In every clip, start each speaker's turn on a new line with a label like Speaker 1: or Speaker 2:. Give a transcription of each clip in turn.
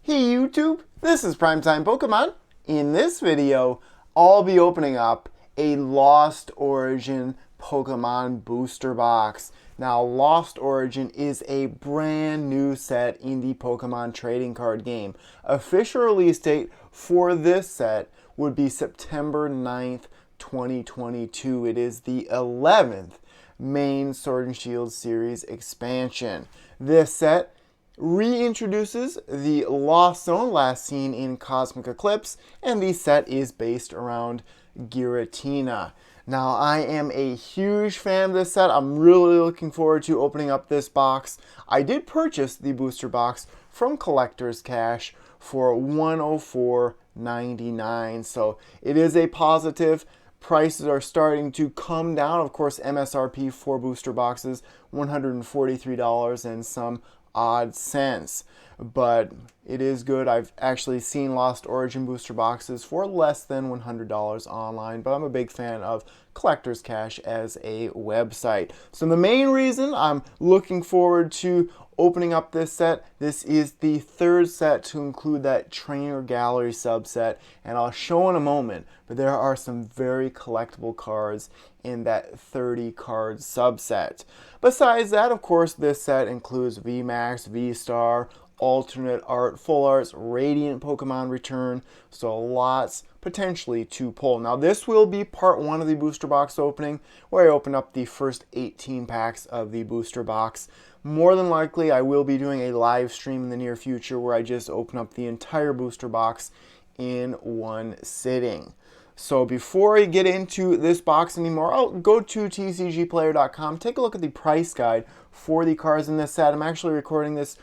Speaker 1: Hey YouTube, this is Primetime Pokemon. In this video, I'll be opening up a Lost Origin Pokemon booster box. Now, Lost Origin is a brand new set in the Pokemon trading card game. Official release date for this set would be September 9th, 2022. It is the 11th main Sword and Shield series expansion. This set reintroduces the Lost Zone last seen in Cosmic Eclipse, and the set is based around Giratina. Now, I am a huge fan of this set. I'm really looking forward to opening up this box. I did purchase the booster box from Collector's Cash for $104.99, so it is a positive. Prices are starting to come down. Of course, MSRP for booster boxes, $143 and some odd cents, but it is good. I've actually seen Lost Origin booster boxes for less than $100 online, but I'm a big fan of Collector's Cash as a website. So the main reason I'm looking forward to opening up this set, this is the third set to include that Trainer Gallery subset, and I'll show in a moment, but there are some very collectible cards in that 30 card subset. Besides that, of course, this set includes VMAX, V-Star, alternate art, full arts, Radiant Pokemon return, so lots potentially to pull. Now, this will be part one of the booster box opening, where I open up the first 18 packs of the booster box. More than likely, I will be doing a live stream in the near future where I just open up the entire booster box in one sitting. So before I get into this box anymore, I'll go to tcgplayer.com, take a look at the price guide for the cards in this set. I'm actually recording this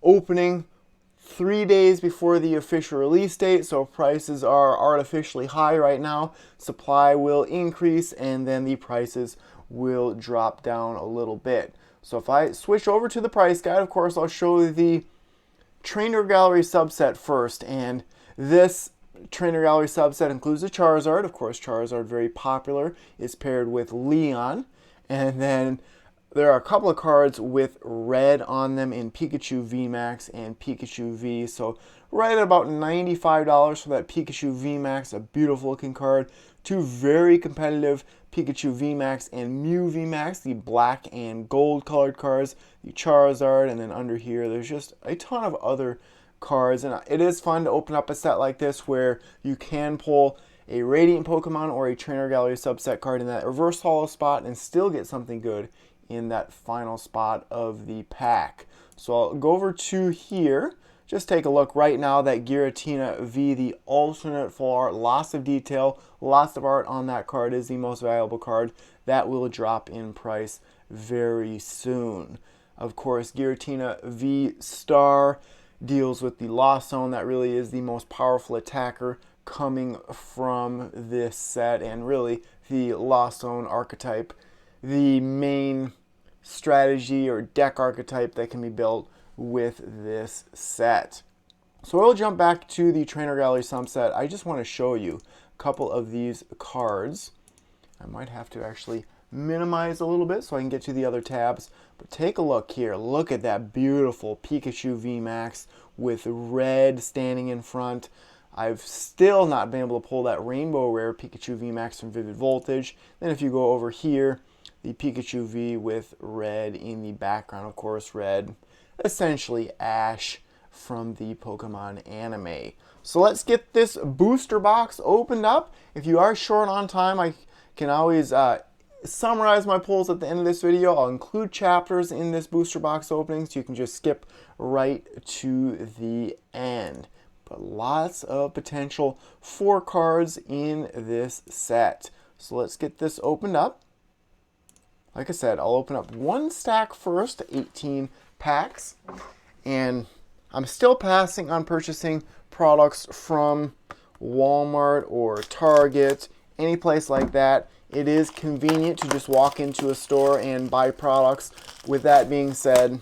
Speaker 1: opening 3 days before the official release date, so prices are artificially high right now. Supply will increase and then the prices will drop down a little bit. So if I switch over to the price guide, of course, I'll show you the Trainer Gallery subset first, and this Trainer Gallery subset includes a Charizard. Of course, Charizard, very popular, is paired with Leon, and then there are a couple of cards with red on them in Pikachu VMAX and Pikachu V. So right at about $95 for that Pikachu VMAX, a beautiful looking card. Two very competitive Pikachu VMAX and Mew VMAX, the black and gold colored cards, the Charizard, and then under here there's just a ton of other cards. And it is fun to open up a set like this where you can pull a Radiant Pokemon or a Trainer Gallery subset card in that reverse holo spot and still get something good in that final spot of the pack. So I'll go over to here. Just take a look right now, that Giratina V, the alternate full art, lots of detail, lots of art on that card, is the most valuable card. That will drop in price very soon. Of course, Giratina V Star deals with the Lost Zone. That really is the most powerful attacker coming from this set, and really the Lost Zone archetype, the main strategy or deck archetype that can be built with this set. So we'll jump back to the Trainer Gallery subset. I just want to show you a couple of these cards. I might have to actually minimize a little bit so I can get to the other tabs, but take a look here. Look at that beautiful Pikachu VMAX with red standing in front. I've still not been able to pull that Rainbow Rare Pikachu VMAX from Vivid Voltage. Then if you go over here, the Pikachu V with red in the background, of course, red, essentially Ash from the Pokemon anime. So let's get this booster box opened up. If you are short on time, I can always summarize my pulls at the end of this video. I'll include chapters in this booster box opening, so you can just skip right to the end. But lots of potential for cards in this set. So let's get this opened up. Like I said, I'll open up one stack first, 18 packs, and I'm still passing on purchasing products from Walmart or Target, any place like that. It is convenient to just walk into a store and buy products. With that being said,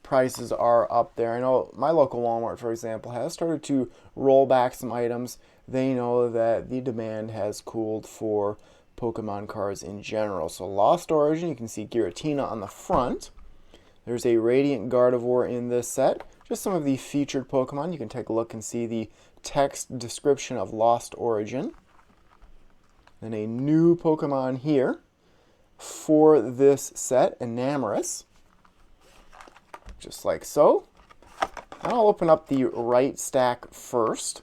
Speaker 1: prices are up there. I know my local Walmart, for example, has started to roll back some items. They know that the demand has cooled for Pokemon cards in general. So Lost Origin, you can see Giratina on the front. There's a Radiant Gardevoir in this set. just some of the featured Pokemon. You can take a look and see the text description of Lost Origin. Then a new Pokemon here for this set, Enamorus, just like so. And I'll open up the right stack first.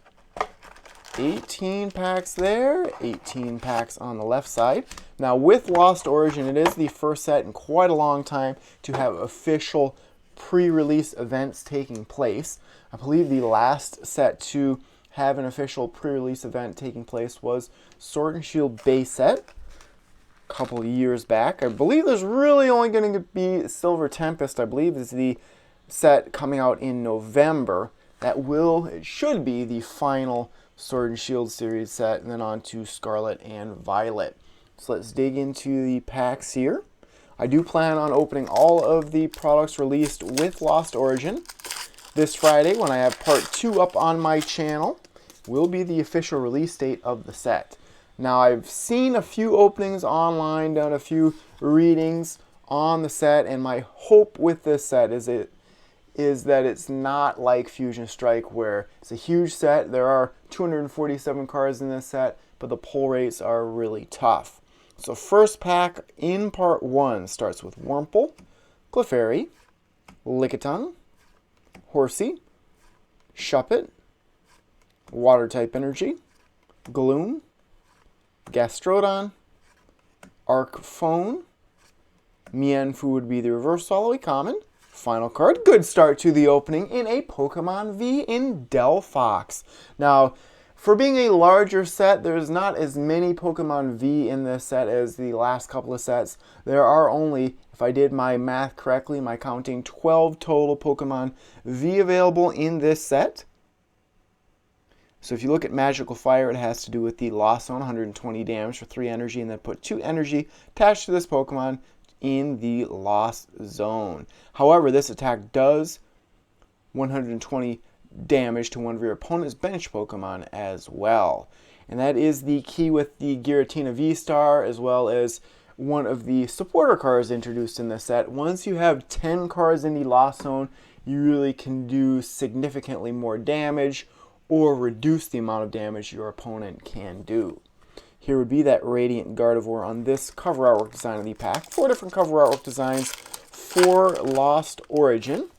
Speaker 1: 18 packs there, 18 packs on the left side. Now with Lost Origin, it is the first set in quite a long time to have official pre-release events taking place. I believe the last set to have an official pre-release event taking place was Sword and Shield base set a couple of years back. I believe there's really only going to be Silver Tempest, I believe, is the set coming out in November. It should be the final Sword and Shield series set, and then on to Scarlet and Violet. So let's dig into the packs here. I do plan on opening all of the products released with Lost Origin. This Friday, when I have part 2 up on my channel, will be the official release date of the set. Now, I've seen a few openings online, done a few readings on the set, and my hope with this set is that it's not like Fusion Strike, where it's a huge set. There are 247 cards in this set, but the pull rates are really tough. So first pack in part 1 starts with Wurmple, Clefairy, Lickitung, Horsey, Shuppet, Water-type Energy, Gloom, Gastrodon, Arcphone, Mienfoo would be the reverse holo common. Final card, good start to the opening in a Pokemon V in Delphox. Now, for being a larger set, there's not as many Pokemon V in this set as the last couple of sets. There are only, if I did my math correctly, my counting, 12 total Pokemon V available in this set. So if you look at Magical Fire, it has to do with the Lost Zone, 120 damage for 3 energy, and then put 2 energy attached to this Pokemon in the Lost Zone. However, this attack does 120 damage to one of your opponent's bench Pokemon as well. And that is the key with the Giratina V-Star, as well as one of the supporter cards introduced in this set. Once you have 10 cards in the Lost Zone, you really can do significantly more damage or reduce the amount of damage your opponent can do. Here would be that Radiant Gardevoir on this cover artwork design of the pack. 4 different cover artwork designs for Lost Origin.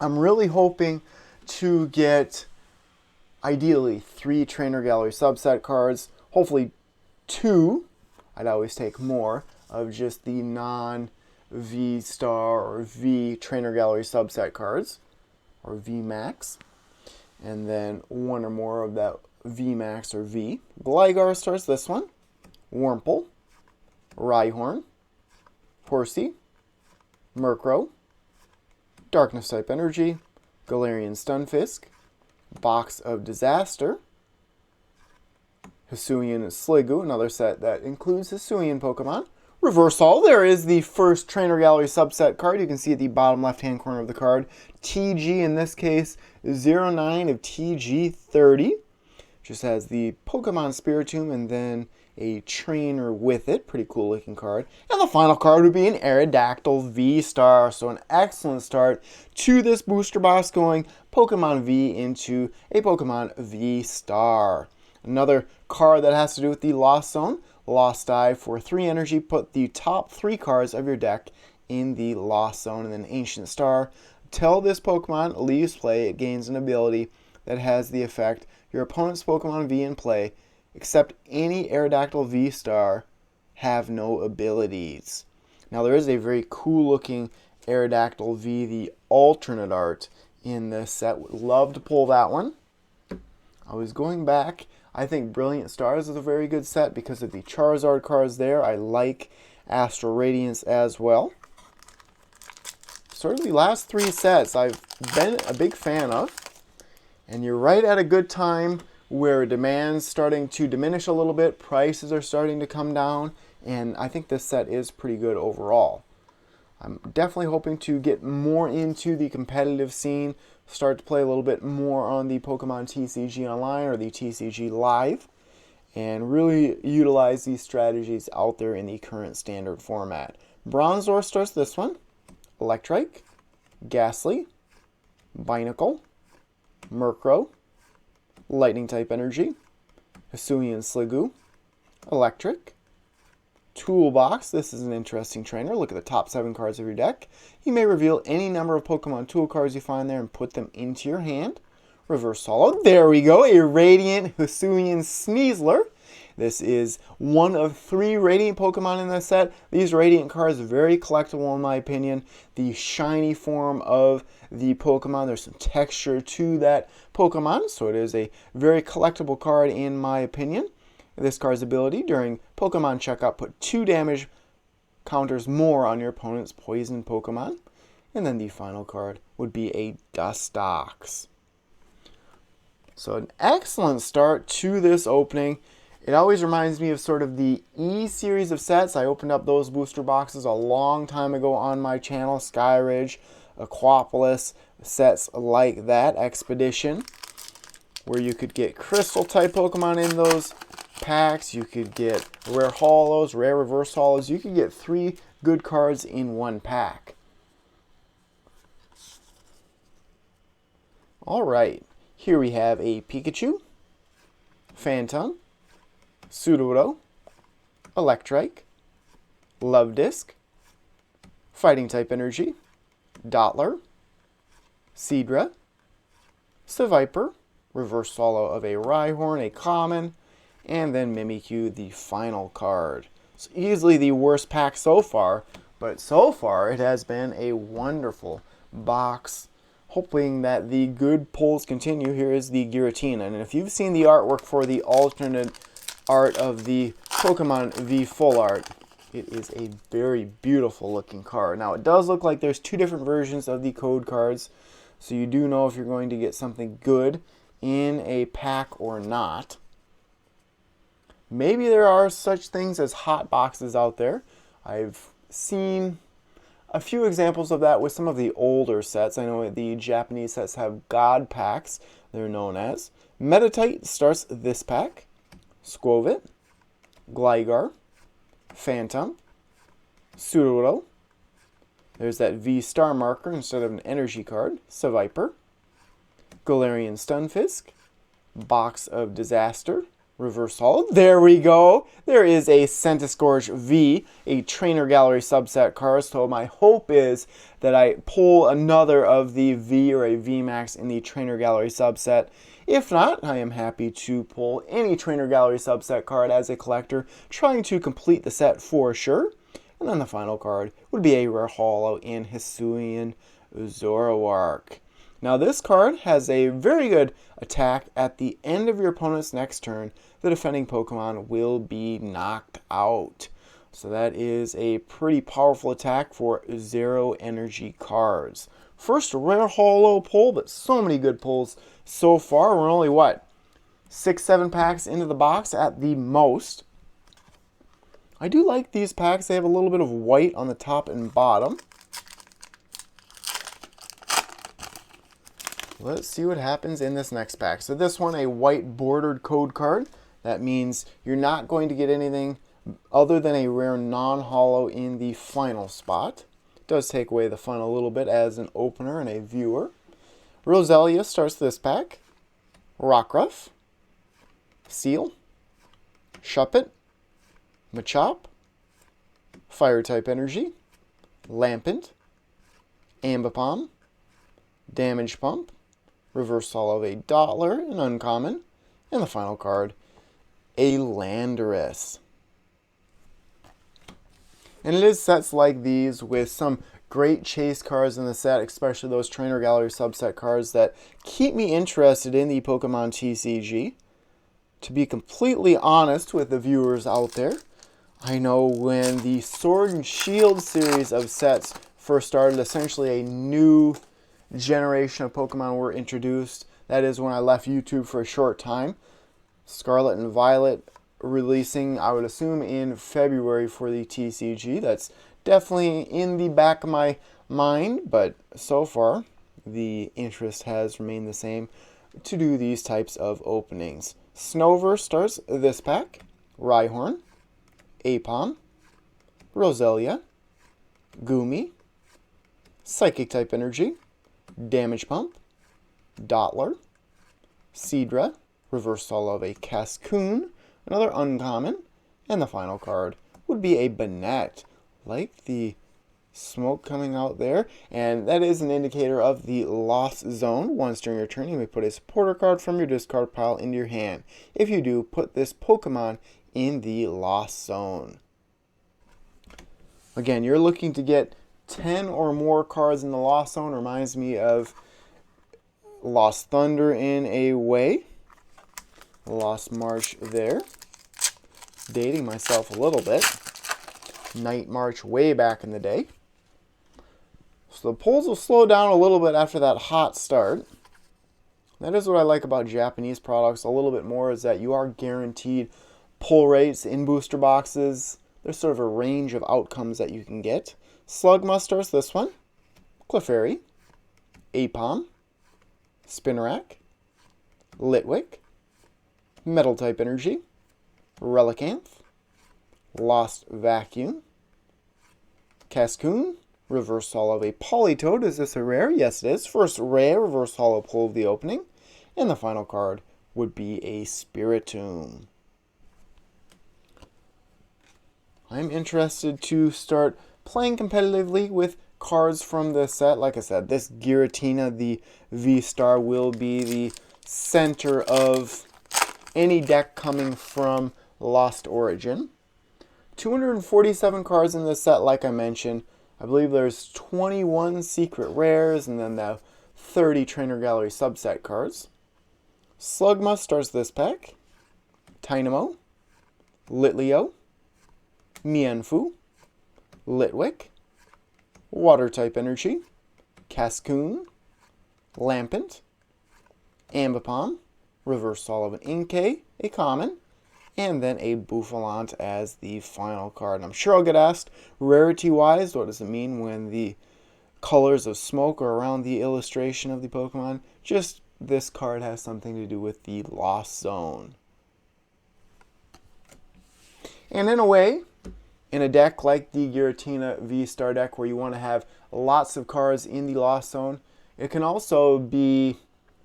Speaker 1: I'm really hoping to get, ideally, 3 Trainer Gallery subset cards. Hopefully 2. I'd always take more of just the non-V-Star or V Trainer Gallery subset cards, or V-Max. And then 1 or more of that V-Max or V. Gligar starts this one. Wurmple, Rhyhorn, Horsey, Murkrow, Darkness-type Energy, Galarian Stunfisk, Box of Disaster, Hisuian Sliggoo, another set that includes Hisuian Pokemon. Reverse Holo, there is the first Trainer Gallery subset card. You can see at the bottom left-hand corner of the card. TG, in this case, 09 of TG30. Just has the Pokemon Spiritomb and then a trainer with it. Pretty cool looking card. And the final card would be an Aerodactyl V-Star. So an excellent start to this booster box, going Pokemon V into a Pokemon V-Star. Another card that has to do with the Lost Zone. Lost Eye for 3 energy. Put the top 3 cards of your deck in the Lost Zone. And then Ancient Star. Till this Pokemon leaves play, it gains an ability that has the effect: your opponent's Pokemon V in play, except any Aerodactyl V-Star, have no abilities. Now there is a very cool looking Aerodactyl V, the alternate art, in this set. Would love to pull that one. I was going back. I think Brilliant Stars is a very good set because of the Charizard cards there. I like Astral Radiance as well. Sort of the last 3 sets I've been a big fan of. And you're right at a good time where demand's starting to diminish a little bit, prices are starting to come down, and I think this set is pretty good overall. I'm definitely hoping to get more into the competitive scene, start to play a little bit more on the Pokemon TCG Online or the TCG Live, and really utilize these strategies out there in the current standard format. Bronzor starts this one. Electrike, Ghastly, Binacle, Murkrow, Lightning type energy, Hisuian Sliggoo, Electric, Toolbox. This is an interesting trainer. Look at the top 7 cards of your deck. You may reveal any number of Pokemon tool cards you find there and put them into your hand. Reverse Holo. There we go. A Radiant Hisuian Sneasler. This is one of 3 Radiant Pokemon in this set. These Radiant cards are very collectible in my opinion. The shiny form of the Pokemon, there's some texture to that Pokemon, so it is a very collectible card in my opinion. This card's ability, during Pokemon checkup, put 2 damage counters more on your opponent's poison Pokemon. And then the final card would be a Dustox. So an excellent start to this opening. It always reminds me of sort of the E series of sets. I opened up those booster boxes a long time ago on my channel. Skyridge, Aquapolis, sets like that. Expedition, where you could get crystal type Pokemon in those packs. You could get rare holos, rare reverse holos. You could get 3 good cards in one pack. Alright, here we have a Pikachu, Phantom, Sudowoodo, Electrike, Love Disc, Fighting type energy, Dottler, Seadra, Seviper, reverse holo of a Rhyhorn, a common, and then Mimikyu, the final card. So easily the worst pack so far, but so far it has been a wonderful box. Hoping that the good pulls continue. Here is the Giratina, and if you've seen the artwork for the alternate art of the Pokemon V Full Art, it is a very beautiful looking card. Now it does look like there's 2 different versions of the code cards, so you do know if you're going to get something good in a pack or not. Maybe there are such things as hot boxes out there. I've seen a few examples of that with some of the older sets. I know the Japanese sets have God packs, they're known as. Meditite starts this pack. Squovit, Gligar, Phantom, Sudowoodo. There's that V star marker instead of an energy card. Seviper, Galarian Stunfisk, Box of Disaster, reverse holo. There we go. There is a Centiskorch V, a Trainer Gallery subset card. So my hope is that I pull another of the V or a VMAX in the Trainer Gallery subset. If not, I am happy to pull any Trainer Gallery subset card as a collector, trying to complete the set for sure. And then the final card would be a rare holo in Hisuian Zoroark. Now this card has a very good attack. At the end of your opponent's next turn, the defending Pokemon will be knocked out. So that is a pretty powerful attack for 0 energy cards. First rare holo pull, but so many good pulls so far. We're only, what, 6-7 packs into the box at the most. I do like these packs. They have a little bit of white on the top and bottom. Let's see what happens in this next pack. So this one, a white bordered code card. That means you're not going to get anything other than a rare non-holo in the final spot. It does take away the fun a little bit as an opener and a viewer. Roselia starts this pack. Rockruff, Seal, Shuppet, Machop, Fire type energy, Lampent, Ambipom, Damage Pump, reverse holo of a Dottler, an uncommon, and the final card, a Landorus. And it is sets like these with some great chase cards in the set, especially those Trainer Gallery subset cards that keep me interested in the Pokemon TCG. To be completely honest with the viewers out there, I know when the Sword and Shield series of sets first started, essentially a new generation of Pokemon were introduced. That is when I left YouTube for a short time. Scarlet and Violet releasing, I would assume, in February for the TCG. That's definitely in the back of my mind, but so far the interest has remained the same to do these types of openings. Snover starts this pack. Rhyhorn, Apom, Roselia, Goomy, Psychic type energy, Damage Pump, Dottler, Seadra, reverse holo of a Cascoon, another uncommon, and the final card would be a Banette. Like the smoke coming out there, and that is an indicator of the lost zone. Once during your turn, you may put a supporter card from your discard pile into your hand. If you do, put this Pokemon in the lost zone. Again, you're looking to get 10 or more cards in the lost zone. Reminds me of Lost Thunder in a way. Lost March there. Dating myself a little bit. Night March way back in the day. So the pulls will slow down a little bit after that hot start. That is what I like about Japanese products a little bit more, is that you are guaranteed pull rates in booster boxes. There's sort of a range of outcomes that you can get. Slugma starts this one. Clefairy, Apom, Spinarak, Litwick, Metal type Energy, Relicanth, Lost Vacuum, Cascoon, reverse holo of a Politoed. Is this a rare? Yes, it is. First rare reverse holo pull of the opening. And the final card would be a Spiritomb. I'm interested to start playing competitively with cards from the set. Like I said, this Giratina, the V-Star, will be the center of any deck coming from Lost Origin. 247 cards in this set, like I mentioned. I believe there's 21 secret rares and then the 30 Trainer Gallery subset cards. Slugma starts this pack. Tynamo, Litleo, Mienfoo, Litwick, Water type Energy, Cascoon, Lampent, Ambipom, reverse holo of an Inkay, a common, and then a Bouffalant as the final card. And I'm sure I'll get asked, rarity-wise, what does it mean when the colors of smoke are around the illustration of the Pokemon? Just this card has something to do with the Lost Zone. And in a way, in a deck like the Giratina V-Star deck where you want to have lots of cards in the Lost Zone, it can also be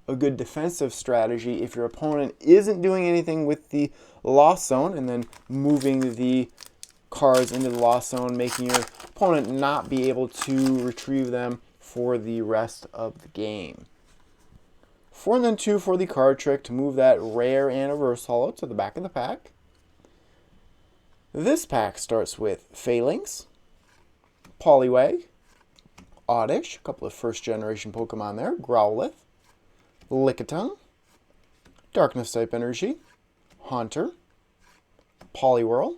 Speaker 1: a good defensive strategy if your opponent isn't doing anything with the Lost Zone and then moving the cards into the Lost Zone, making your opponent not be able to retrieve them for the rest of the game. 4 and then 2 for the card trick to move that rare and reverse holo to the back of the pack. This pack starts with Phalanx, Poliwag, Oddish, a couple of first generation Pokemon there, Growlithe, Lickitung, Darkness type Energy, Haunter, Poliwhirl,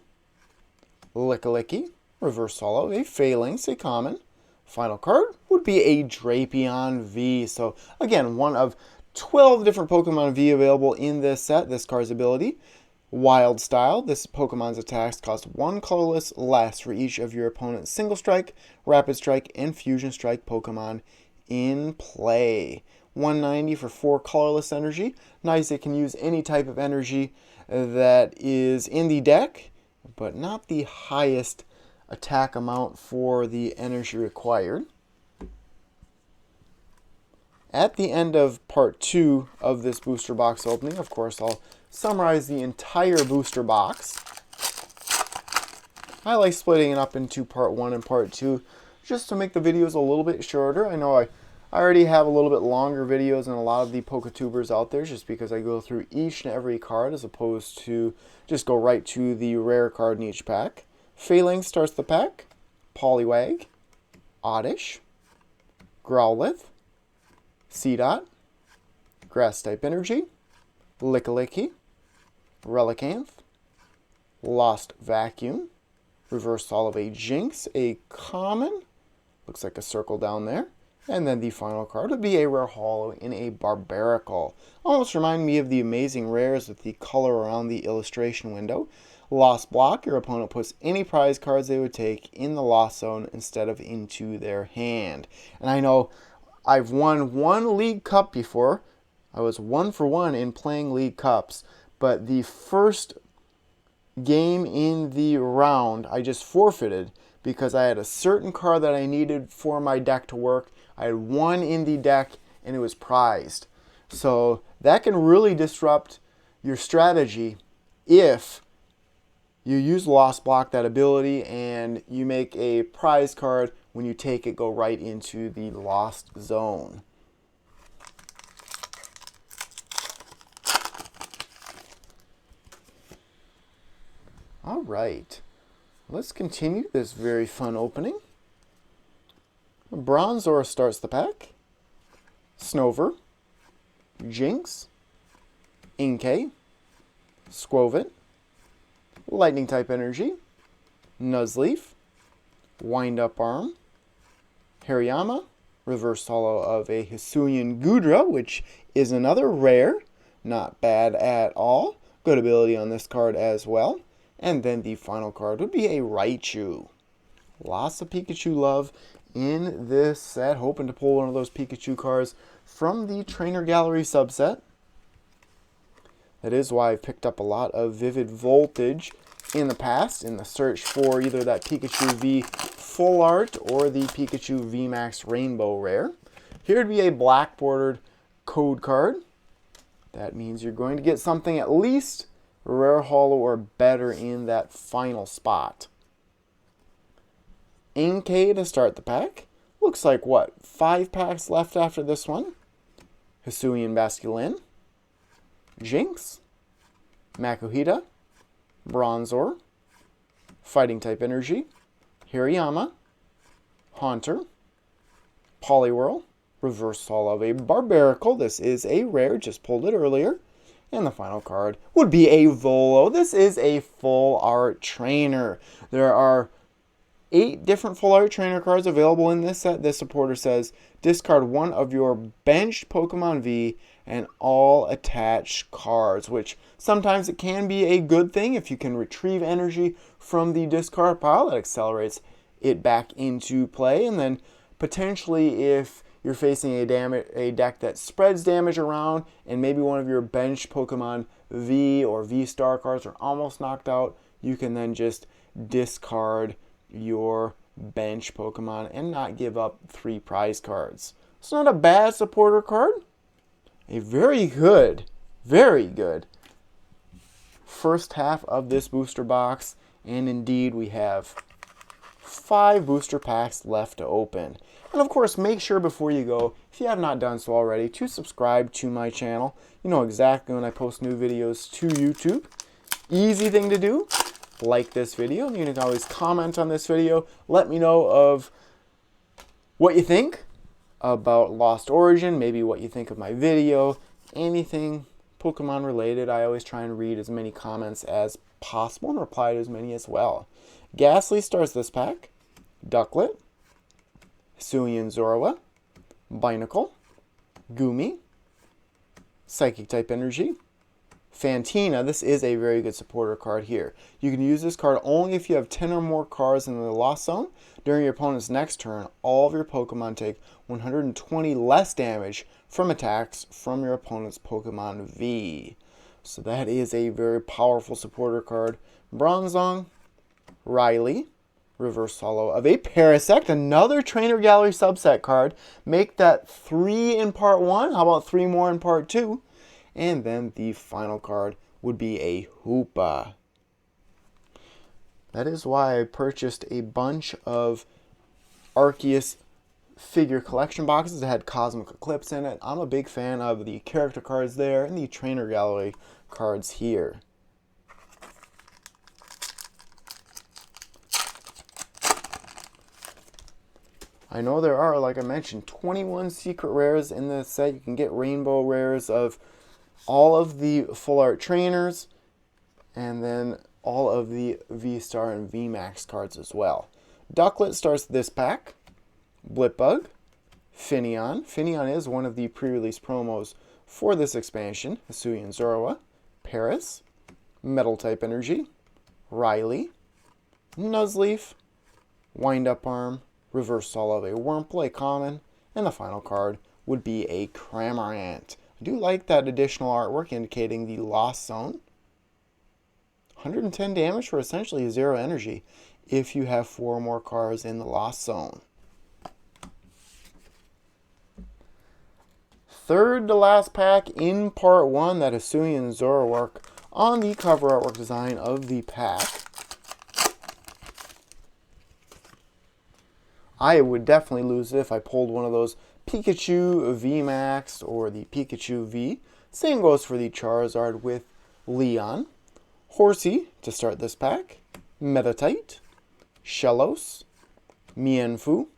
Speaker 1: Lickilicky, reverse holo, a Phalanx, a common. Final card would be a Drapion V. So again, one of 12 different Pokemon V available in this set. This card's ability, Wild Style. This Pokemon's attacks cost 1 colorless less for each of your opponent's Single Strike, Rapid Strike, and Fusion Strike Pokemon in play. 190 for 4 colorless energy. Nice, it can use any type of energy that is in the deck, but not the highest attack amount for the energy required. At the end of part 2 of this booster box opening, of course, I'll summarize the entire booster box. I like splitting it up into part 1 and part 2 just to make the videos a little bit shorter. I know I already have a little bit longer videos than a lot of the Poketubers out there just because I go through each and every card as opposed to just go right to the rare card in each pack. Phalanx starts the pack. Poliwag, Oddish, Growlithe, Seedot, Grass type Energy, Lickilicky, Relicanth, Lost Vacuum, reverse holo of a Jinx, a common, looks like a circle down there, and then the final card would be a rare holo in a Barbaracle. Almost remind me of the amazing rares with the color around the illustration window. Lost Block, your opponent puts any prize cards they would take in the Lost Zone instead of into their hand. And I know I've won 1 League Cup before. I was 1 for 1 in playing League Cups, but the first game in the round I just forfeited because I had a certain card that I needed for my deck to work. I had 1 in the deck and it was prized. So that can really disrupt your strategy if you use Lost Block, that ability, and you make a prize card. When you take it, go right into the Lost Zone. All right, let's continue this very fun opening. Bronzor starts the pack. Snover, Jinx, Inkay, Squovit, Lightning type energy, Nuzleaf, Wind Up Arm, Hariyama, reverse holo of a Hisuian Gudra, which is another rare. Not bad at all. Good ability on this card as well. And then the final card would be a Raichu. Lots of Pikachu love in this set. Hoping to pull one of those Pikachu cards from the Trainer Gallery subset. That is why I've picked up a lot of Vivid Voltage in the past in the search for either that Pikachu V Full Art or the Pikachu V Max Rainbow Rare. Here would be a black bordered code card. That means you're going to get something at least rare holo or better in that final spot. Inkay to start the pack. Looks like what, 5 packs left after this one. Hisuian Basculin, Jinx, Makuhita, Bronzor, Fighting type energy, Hariyama, Haunter, Poliwhirl, reverse holo of a Barbaracle. This is a rare, just pulled it earlier. And the final card would be a Volo. This is a full art trainer. There are 8 different full art trainer cards available in this set. This supporter says discard one of your benched Pokemon V and all attached cards, which sometimes it can be a good thing if you can retrieve energy from the discard pile. That accelerates it back into play. And then potentially if you're facing a deck that spreads damage around and maybe one of your bench Pokemon V or V-Star cards are almost knocked out, you can then just discard your bench Pokemon and not give up 3 prize cards. It's not a bad supporter card. A very good first half of this booster box. And indeed, we have 5 booster packs left to open. And of course, make sure before you go, if you have not done so already, to subscribe to my channel. You know exactly when I post new videos to YouTube. Easy thing to do. Like this video. You can always comment on this video. Let me know of what you think about Lost Origin, maybe what you think of my video, anything Pokemon related. I always try and read as many comments as possible and reply to as many as well. Ghastly starts this pack. Ducklet, Hisuian Zorua, Binacle, Gumi, Psychic type energy, Fantina. This is a very good supporter card here. You can use this card only if you have 10 or more cards in the Lost Zone. During your opponent's next turn, all of your Pokemon take 120 less damage from attacks from your opponent's Pokemon V. So that is a very powerful supporter card. Bronzong, Riley, reverse holo of a Parasect, another Trainer Gallery subset card. Make that 3 in part 1. How about 3 more in part 2? And then the final card would be a Hoopa. That is why I purchased a bunch of Arceus figure collection boxes that had Cosmic Eclipse in it. I'm a big fan of the character cards there and the Trainer Gallery cards here. I know there are, like I mentioned, 21 secret rares in this set. You can get rainbow rares of all of the full art trainers and then all of the V-Star and V-Max cards as well. Ducklet starts this pack. Blipbug, Finneon. Finneon is one of the pre-release promos for this expansion. Hisuian Zorua, Paris, Metal type energy, Riley, Nuzleaf, Wind Up Arm, reverse holo of a Wurmple, common, and the final card would be a Cramorant. I do like that additional artwork indicating the Lost Zone. 110 damage for essentially 0 energy if you have 4 more cards in the Lost Zone. third to last pack in part 1, that Hisuian Zoroark on the cover artwork design of the pack. I would definitely lose it if I pulled one of those Pikachu VMAX or the Pikachu V. Same goes for the Charizard with Leon. Horsey to start this pack. Metatite. Shellos. Mienfoo.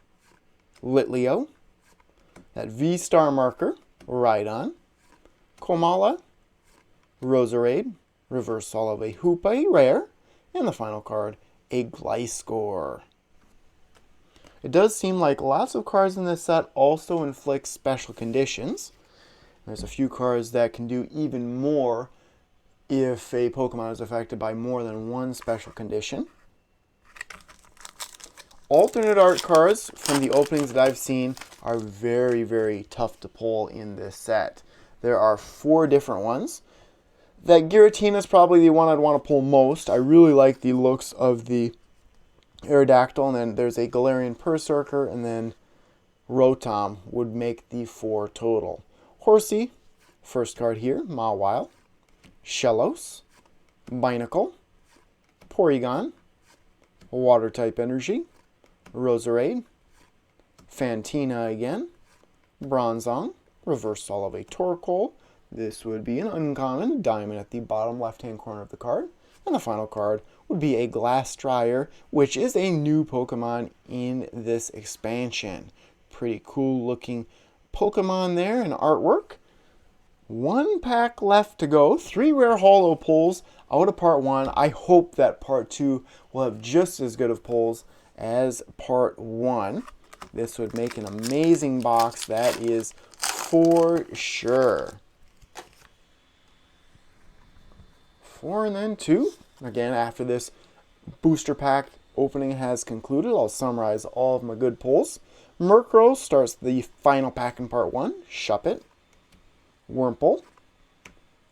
Speaker 1: Litleo. That V-Star marker. Rhydon. Komala. Roserade. Reverse Holo of a Hoopa, rare. And the final card, a Gliscor. It does seem like lots of cards in this set also inflict special conditions. There's a few cards that can do even more if a Pokemon is affected by more than one special condition. Alternate art cards from the openings that I've seen are very, very tough to pull in this set. There are 4 different ones. That Giratina is probably the one I'd want to pull most. I really like the looks of the Aerodactyl, and then there's a Galarian Berserker, and then Rotom would make the 4 total. Horsey, first card here, Mawile. Shellos, Binacle, Porygon, Water-type Energy, Roserade, Fantina again, Bronzong, Reverse Holo of a Torkoal. This would be an uncommon diamond at the bottom left-hand corner of the card. And the final card would be a Glastrier, which is a new Pokemon in this expansion. Pretty cool looking Pokemon there in artwork. 1 pack left to go. 3 rare holo pulls out of part 1. I hope that part 2 will have just as good of pulls as part 1. This would make an amazing box, that is for sure. 4 and then 2. Again, after this booster pack opening has concluded, I'll summarize all of my good pulls. Murkrow starts the final pack in part 1. Shuppet, Wurmple,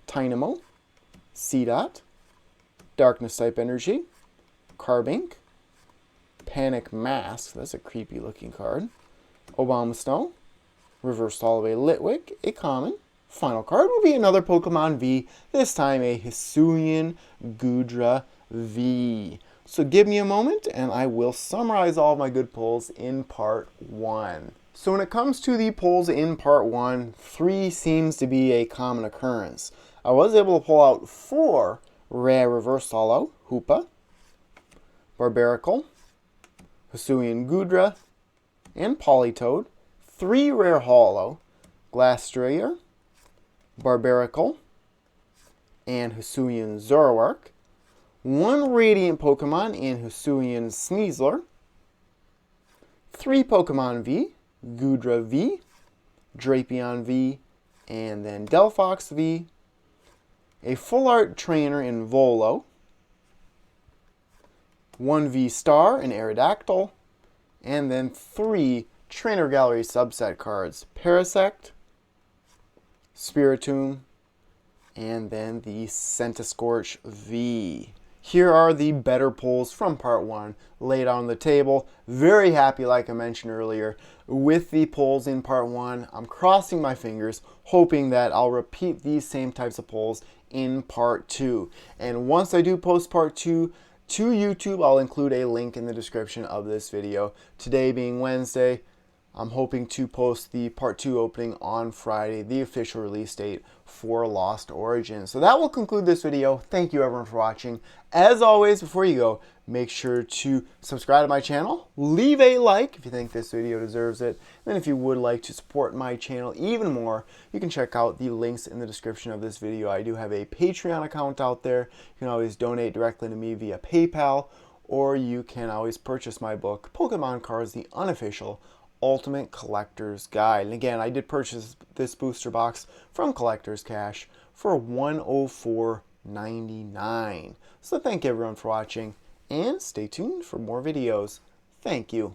Speaker 1: Tynamo, Seedot, Darkness type Energy, Carbink, Panic Mask, that's a creepy looking card, Obama Reverse Holo of a Litwick, a common. Final card will be another Pokemon V, this time a Hisuian Goodra V. So give me a moment and I will summarize all of my good pulls in part 1. So when it comes to the pulls in part 1, 3 seems to be a common occurrence. I was able to pull out 4 rare Reverse Holo, Hoopa, Barbaracle, Hisuian Goodra, and Politoed. 3 rare holo, Glastrier, Barbaracle, and Hisuian Zoroark. 1 Radiant Pokemon in Hisuian Sneasler. 3 Pokemon V, Goodra V, Drapion V, and then Delphox V. A Full Art Trainer in Volo. 1 V-Star in Aerodactyl. And then 3 Trainer Gallery subset cards. Parasect, Spiritomb, and then the Centiskorch V. Here are the better pulls from part 1 laid out on the table. Very happy, like I mentioned earlier, with the pulls in part 1. I'm crossing my fingers, hoping that I'll repeat these same types of pulls in part 2. And once I do post part 2 to YouTube, I'll include a link in the description of this video. Today being Wednesday, I'm hoping to post the part 2 opening on Friday, the official release date for Lost Origins. So that will conclude this video. Thank you everyone for watching. As always, before you go, make sure to subscribe to my channel, leave a like if you think this video deserves it, and if you would like to support my channel even more, you can check out the links in the description of this video. I do have a Patreon account out there. You can always donate directly to me via PayPal, or you can always purchase my book, Pokemon Cards, the Unofficial Ultimate Collector's Guide. And again, I did purchase this booster box from Collector's Cash for $104.99. So thank you everyone for watching, and stay tuned for more videos. Thank you.